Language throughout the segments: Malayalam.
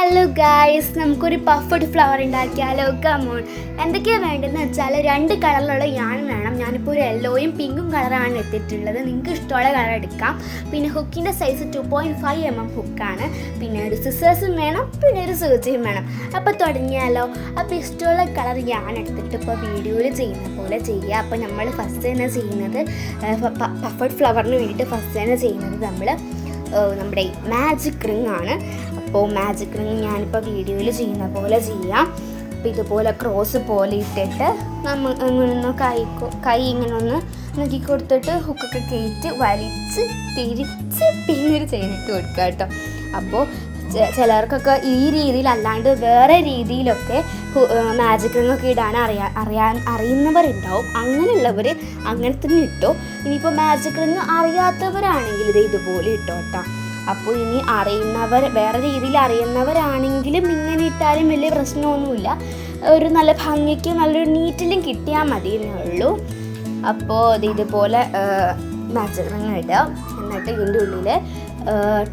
ഹലോ ഗായ്സ്, നമുക്കൊരു പഫ്ഡ് ഫ്ലവർ ഉണ്ടാക്കിയാലോ? കമോൺ. എന്തൊക്കെയാണ് വേണ്ടതെന്ന് വെച്ചാൽ 2 കളറിലുള്ള യാൺ വേണം. ഞാനിപ്പോൾ ഒരു യെല്ലോയും പിങ്കും കളറാണ് എടുത്തിട്ടുള്ളത്. നിങ്ങൾക്ക് ഇഷ്ടമുള്ള കളർ എടുക്കാം. പിന്നെ ഹുക്കിൻ്റെ സൈസ് 2.5 mm ഹുക്കാണ്. പിന്നെ ഒരു സിസേഴ്സും വേണം, പിന്നെ ഒരു സൂചിയും വേണം. അപ്പോൾ തുടങ്ങിയാലോ? അപ്പോൾ ഇഷ്ടമുള്ള കളർ യാൺ എടുത്തിട്ട് ഇപ്പോൾ വീഡിയോയിൽ ചെയ്യുന്ന പോലെ ചെയ്യുക. അപ്പോൾ നമ്മൾ ഫസ്റ്റ് തന്നെ ചെയ്യുന്നത് പഫ്ഡ് ഫ്ലവറിന് വേണ്ടിയിട്ട് ഫസ്റ്റ് തന്നെ ചെയ്യുന്നത് നമ്മുടെ മാജിക് റിംഗ് ആണ്. അപ്പോൾ മാജിക് റിംഗ് ഞാനിപ്പോൾ വീഡിയോയിൽ ചെയ്യുന്ന പോലെ ചെയ്യാം. അപ്പോൾ ഇതുപോലെ ക്രോസ് പോലെ ഇട്ടിട്ട് നമ്മൾ ഇങ്ങനെ കൈ ഇങ്ങനെ ഒന്ന് നോക്കി കൊടുത്തിട്ട് ഹുക്കൊക്കെ കയറ്റി വലിച്ച് തിരിച്ച് പിന്നൊരു ചെയിനിട്ട് കൊടുക്കുക കേട്ടോ. അപ്പോൾ ചിലർക്കൊക്കെ ഈ രീതിയിൽ അല്ലാണ്ട് വേറെ രീതിയിലൊക്കെ മാജിക് റിങ്ങൊക്കെ ഇടാൻ അറിയുന്നവരുണ്ടാവും. അങ്ങനെയുള്ളവർ അങ്ങനെ തന്നെ ഇട്ടോ. ഇനിയിപ്പോൾ മാജിക് റിങ് അറിയാത്തവരാണെങ്കിൽ ഇത് ഇതുപോലെ ഇട്ടോ കേട്ടോ. അപ്പോൾ ഇനി വേറെ രീതിയിൽ അറിയുന്നവരാണെങ്കിലും ഇങ്ങനെ ഇട്ടാലും വലിയ പ്രശ്നമൊന്നുമില്ല. ഒരു നല്ല ഭംഗിക്കും നല്ലൊരു നീറ്റിലും കിട്ടിയാൽ മതി എന്നേ ഉള്ളൂ. അപ്പോൾ ഇതുപോലെ മാജിക് റിങ് ഇടുക. എന്നിട്ട് ഇതിൻ്റെ ഉള്ളിൽ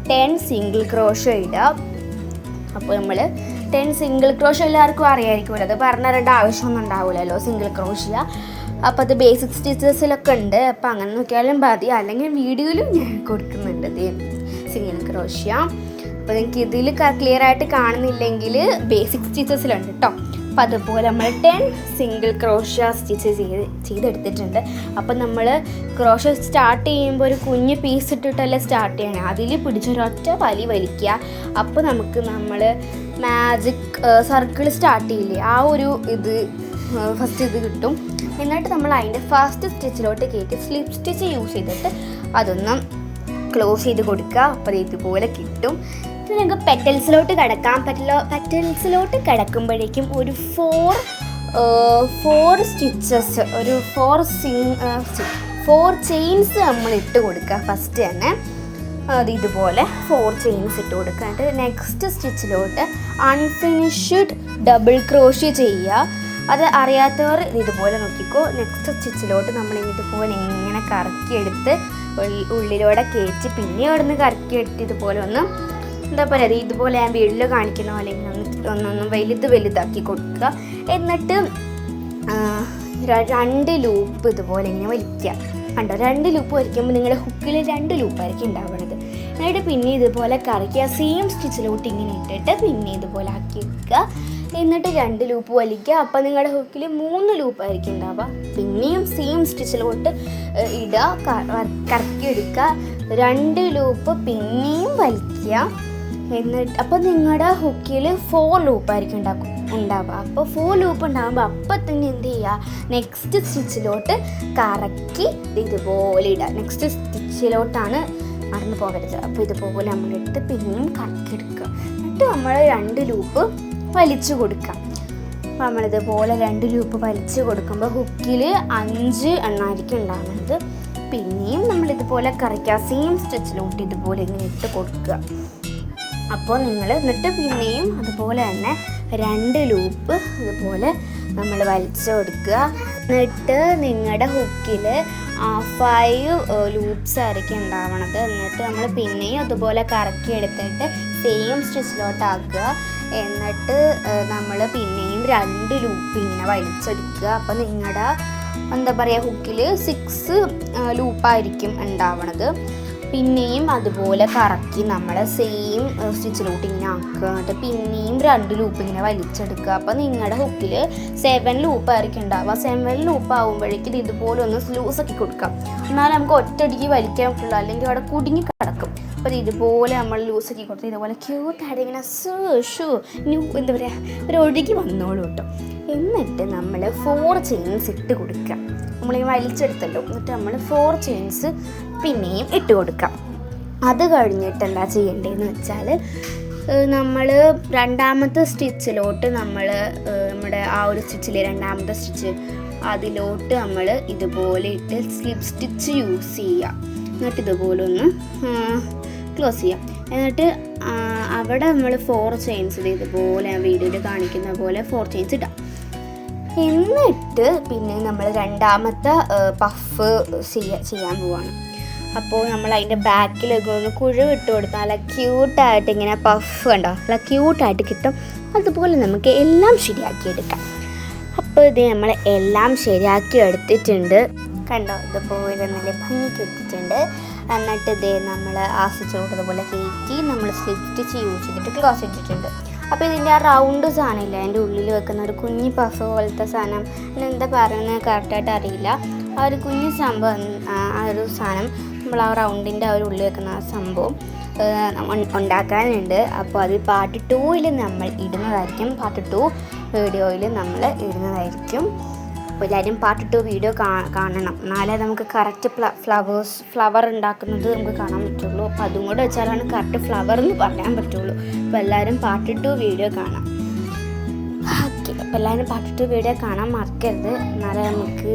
10 സിംഗിൾ ക്രോഷോ ഇടുക. അപ്പോൾ നമ്മൾ 10 സിംഗിൾ ക്രോഷോ എല്ലാവർക്കും അറിയാമായിരിക്കുമല്ലോ. അത് പറഞ്ഞു തരേണ്ട ആവശ്യമൊന്നും ഉണ്ടാവില്ലല്ലോ സിംഗിൾ ക്രോഷ്യ. അപ്പോൾ അത് ബേസിക് സ്റ്റിച്ചസിലൊക്കെ ഉണ്ട്. അപ്പോൾ അങ്ങനെ നോക്കിയാലും മതി, അല്ലെങ്കിൽ വീഡിയോയിലും ഞാൻ കൊടുക്കുന്നുണ്ട് സിംഗിൾ ക്രോഷ്യ. അപ്പോൾ നിങ്ങൾക്ക് ഇതിൽ ക്ലിയർ ആയിട്ട് കാണുന്നില്ലെങ്കിൽ ബേസിക് സ്റ്റിച്ചസിലുണ്ട് കേട്ടോ. അപ്പോൾ അതുപോലെ നമ്മൾ 10 സിംഗിൾ ക്രോഷ്യ സ്റ്റിച്ച് ചെയ്തെടുത്തിട്ടുണ്ട്. അപ്പോൾ നമ്മൾ ക്രോഷ്യ സ്റ്റാർട്ട് ചെയ്യുമ്പോൾ ഒരു കുഞ്ഞ് പീസ് ഇട്ടിട്ടല്ലേ സ്റ്റാർട്ട് ചെയ്യണേ. അതിൽ പിടിച്ചൊരൊറ്റ വലിക്കുക. അപ്പോൾ നമ്മൾ മാജിക് സർക്കിൾ സ്റ്റാർട്ട് ചെയ്യില്ലേ, ആ ഒരു ഫസ്റ്റ് ഇത് കിട്ടും. എന്നിട്ട് നമ്മൾ അതിൻ്റെ ഫസ്റ്റ് സ്റ്റിച്ചിലോട്ട് കയറ്റി സ്ലിപ്പ് സ്റ്റിച്ച് യൂസ് ചെയ്തിട്ട് അതൊന്ന് ക്ലോസ് ചെയ്ത് കൊടുക്കുക. അപ്പോൾ ഇതുപോലെ കിട്ടും. പിന്നെ ഞങ്ങൾക്ക് പെറ്റൽസിലോട്ട് കിടക്കാം. പെറ്റൽസിലോട്ട് കിടക്കുമ്പോഴേക്കും ഒരു 4 സ്റ്റിച്ചസ്, ഒരു 4 ചെയിൻസ് നമ്മൾ ഇട്ട് കൊടുക്കുക ഫസ്റ്റ് തന്നെ. ഇതുപോലെ 4 ചെയിൻസ് ഇട്ട് കൊടുക്കുക. എന്നിട്ട് നെക്സ്റ്റ് സ്റ്റിച്ചിലോട്ട് അൺഫിനിഷ്ഡ് ഡബിൾ ക്രോഷ്യ ചെയ്യുക. അത് അറിയാത്തവർ ഇതുപോലെ നോക്കിക്കോ. നെക്സ്റ്റ് സ്റ്റിച്ചിലോട്ട് നമ്മൾ ഇതുപോലെ ഇങ്ങനെ കറക്കിയെടുത്ത് ഉള്ളിലൂടെ കയറ്റി പിന്നെ അവിടെ നിന്ന് കറക്കിയെടുത്ത് ഇതുപോലെ ഒന്ന് എന്താ പറയുക, ഇതുപോലെ ഞാൻ വീട്ടിൽ കാണിക്കുന്ന പോലെ ഒന്നൊന്ന് വലുതാക്കി കൊടുക്കുക. എന്നിട്ട് 2 ലൂപ്പ് ഇതുപോലെ ഇങ്ങനെ വലിക്കുക. കണ്ടോ, 2 ലൂപ്പ് വലിക്കുമ്പോൾ നിങ്ങളുടെ ഹുക്കിൽ 2 ലൂപ്പായിരിക്കും ഉണ്ടാവുന്നത്. എന്നിട്ട് പിന്നെ ഇതുപോലെ കറക്കുക. സെയിം സ്റ്റിച്ചിലോട്ട് ഇങ്ങനെ ഇട്ടിട്ട് പിന്നെ ഇതുപോലെ ആക്കി വെക്കുക. എന്നിട്ട് 2 ലൂപ്പ് വലിക്കുക. അപ്പോൾ നിങ്ങളുടെ ഹുക്കിൽ 3 ലൂപ്പായിരിക്കും ഉണ്ടാവുക. പിന്നെയും സെയിം സ്റ്റിച്ചിലോട്ട് ഇടുക, കറക്കി എടുക്കുക. 2 ലൂപ്പ് പിന്നെയും വലിക്കുക. എന്നിട്ട് അപ്പോൾ നിങ്ങളുടെ ഹുക്കിൽ 4 ലൂപ്പായിരിക്കും ഉണ്ടാവുക. അപ്പോൾ 4 ലൂപ്പ് ഉണ്ടാകുമ്പോൾ അപ്പം തന്നെ എന്ത് ചെയ്യുക, നെക്സ്റ്റ് സ്റ്റിച്ചിലോട്ട് കറക്കി ഇതുപോലെ ഇടുക. നെക്സ്റ്റ് സ്റ്റിച്ചിലോട്ടാണ് മറന്നു പോകരുത്. അപ്പോൾ ഇതുപോലെ നമ്മളിട്ട് പിന്നെയും കറക്കിയെടുക്കുക. എന്നിട്ട് നമ്മൾ 2 ലൂപ്പ് വലിച്ചു കൊടുക്കാം. അപ്പോൾ നമ്മളിതുപോലെ 2 ലൂപ്പ് വലിച്ചു കൊടുക്കുമ്പോൾ ഹുക്കിൽ 5 എണ്ണമായിരിക്കും ഉണ്ടാകുന്നത്. പിന്നെയും നമ്മളിതുപോലെ കറക്കുക. സെയിം സ്റ്റിച്ചിലോട്ട് ഇതുപോലെ ഇങ്ങനെ ഇട്ട് കൊടുക്കുക. അപ്പോൾ എന്നിട്ട് പിന്നെയും അതുപോലെ തന്നെ 2 ലൂപ്പ് ഇതുപോലെ നമ്മൾ വലിച്ചു കൊടുക്കുക. എന്നിട്ട് നിങ്ങളുടെ ഹുക്കിൽ 5 ലൂപ്സ് ആയിരിക്കും ഉണ്ടാവണത്. എന്നിട്ട് നമ്മൾ പിന്നെയും അതുപോലെ കറക്കി എടുത്തിട്ട് സെയിം സ്റ്റിച്ചിലോട്ടാക്കുക. എന്നിട്ട് നമ്മൾ പിന്നെയും 2 ലൂപ്പ് ഇങ്ങനെ വലിച്ചെടുക്കുക. അപ്പോൾ നിങ്ങളുടെ എന്താ പറയുക, ഹുക്കിൽ 6 ലൂപ്പായിരിക്കും ഉണ്ടാവണത്. പിന്നെയും അതുപോലെ കറക്കി നമ്മൾ സെയിം സ്റ്റിച്ചിലോട്ട് ഇങ്ങനെ ആക്കുക. എന്നിട്ട് പിന്നെയും 2 ലൂപ്പ് ഇങ്ങനെ വലിച്ചെടുക്കുക. അപ്പോൾ നിങ്ങളുടെ ഹുക്കിൽ 7 ലൂപ്പായിരിക്കും ഉണ്ടാവുക. 7 ലൂപ്പ് ആകുമ്പോഴേക്കും ഇതുപോലെ ഒന്ന് ലൂസാക്കി കൊടുക്കാം. എന്നാലും നമുക്ക് ഒറ്റയടിക്ക് വലിക്കാൻ പറ്റുള്ളൂ, അല്ലെങ്കിൽ അവിടെ കുടുങ്ങി കിടക്കും. അപ്പോൾ ഇതുപോലെ നമ്മൾ ലൂസാക്കി കൊടുത്ത് ഇതുപോലെ ക്യൂട്ടായിട്ട് ഇങ്ങനെ എന്താ പറയുക, ഒരു ഒഴുകി വന്നോളൂ കേട്ടോ. എന്നിട്ട് നമ്മൾ 4 ചെയിൻസ് ഇട്ട് കൊടുക്കുക. നമ്മളിങ്ങനെ വലിച്ചെടുത്തല്ലോ. എന്നിട്ട് നമ്മൾ 4 ചെയിൻസ് പിന്നെയും ഇട്ട് കൊടുക്കാം. അത് കഴിഞ്ഞിട്ട് എന്താ ചെയ്യേണ്ടതെന്ന് വെച്ചാൽ നമ്മൾ 2ാമത്തെ സ്റ്റിച്ചിലോട്ട് നമ്മുടെ ആ ഒരു സ്റ്റിച്ചിൽ 2ാമത്തെ സ്റ്റിച്ച് അതിലോട്ട് നമ്മൾ ഇതുപോലെ ഇട്ട് സ്ലിപ്പ് സ്റ്റിച്ച് യൂസ് ചെയ്യുക. എന്നിട്ട് ഇതുപോലെ ഒന്ന് ക്ലോസ് ചെയ്യാം. എന്നിട്ട് അവിടെ നമ്മൾ 4 ചെയിൻസ് ഇതുപോലെ വീഡിയോയിൽ കാണിക്കുന്ന പോലെ 4 ചെയിൻസ് ഇടാം. എന്നിട്ട് പിന്നെ നമ്മൾ 2ാമത്തെ പഫ് ചെയ്യാൻ പോവാണ്. അപ്പോൾ നമ്മൾ അതിൻ്റെ ബാക്കിലൊക്കെ ഒന്ന് കുഴിവിട്ട് കൊടുത്താൽ നല്ല ക്യൂട്ടായിട്ട് ഇങ്ങനെ പഫ് കണ്ടോ, നല്ല ക്യൂട്ടായിട്ട് കിട്ടും. അതുപോലെ നമുക്ക് എല്ലാം ശരിയാക്കിയെടുക്കാം. അപ്പോൾ ഇത് നമ്മൾ എല്ലാം ശരിയാക്കി എടുത്തിട്ടുണ്ട്. കണ്ടോ, ഇതുപോലെ നല്ല ഭംഗിക്ക് എത്തിയിട്ടുണ്ട്. എന്നിട്ട് ഇതേ നമ്മൾ ആസിച്ചോട്ടതുപോലെ കയറ്റി നമ്മൾ സ്ലിപ്പ് സ്റ്റിച്ച് യൂസ് ചെയ്തിട്ട് ക്ലോസ് ഇട്ടിട്ടുണ്ട്. അപ്പോൾ ഇതിൻ്റെ ആ റൗണ്ട് സാധനമില്ല, അതിൻ്റെ ഉള്ളിൽ വെക്കുന്ന ഒരു കുഞ്ഞ് പഫ് പോലത്തെ സാധനം, എന്താ പറയുന്നത് കറക്റ്റായിട്ട് അറിയില്ല. ആ ഒരു കുഞ്ഞ് സംഭവം, ആ ഒരു സാധനം നമ്മൾ ആ റൗണ്ടിൻ്റെ ആ ഒരു ഉള്ളിൽ വെക്കുന്ന ആ സംഭവം ഉണ്ടാക്കാനുണ്ട്. അപ്പോൾ അത് പാർട്ട് 2ൽ നമ്മൾ ഇടുന്നതായിരിക്കും. പാർട്ട് 2 വീഡിയോയിൽ നമ്മൾ ഇടുന്നതായിരിക്കും. അപ്പോൾ എല്ലാവരും പാർട്ട് 2 വീഡിയോ കാണണം, എന്നാലേ നമുക്ക് കറക്റ്റ് ഫ്ലവർ ഉണ്ടാക്കുന്നത് നമുക്ക് കാണാൻ പറ്റുള്ളൂ. അപ്പോൾ അതും കൂടെ വെച്ചാലാണ് കറക്റ്റ് ഫ്ലവർ എന്ന് പറയാൻ പറ്റുള്ളൂ. അപ്പോൾ എല്ലാവരും പാർട്ട് 2 വീഡിയോ കാണാം. ഓക്കെ, അപ്പോൾ എല്ലാവരും പാർട്ട് 2 വീഡിയോ കാണാൻ മറക്കരുത്, എന്നാലേ നമുക്ക്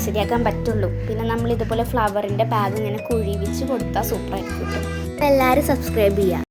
ശരിയാക്കാൻ പറ്റുള്ളൂ. പിന്നെ നമ്മൾ ഇതുപോലെ ഫ്ലവറിൻ്റെ ബാഗ് ഇങ്ങനെ കുഴി വെച്ച് കൊടുത്താൽ സൂപ്പറായിരിക്കും. അപ്പോൾ എല്ലാവരും സബ്സ്ക്രൈബ് ചെയ്യുക.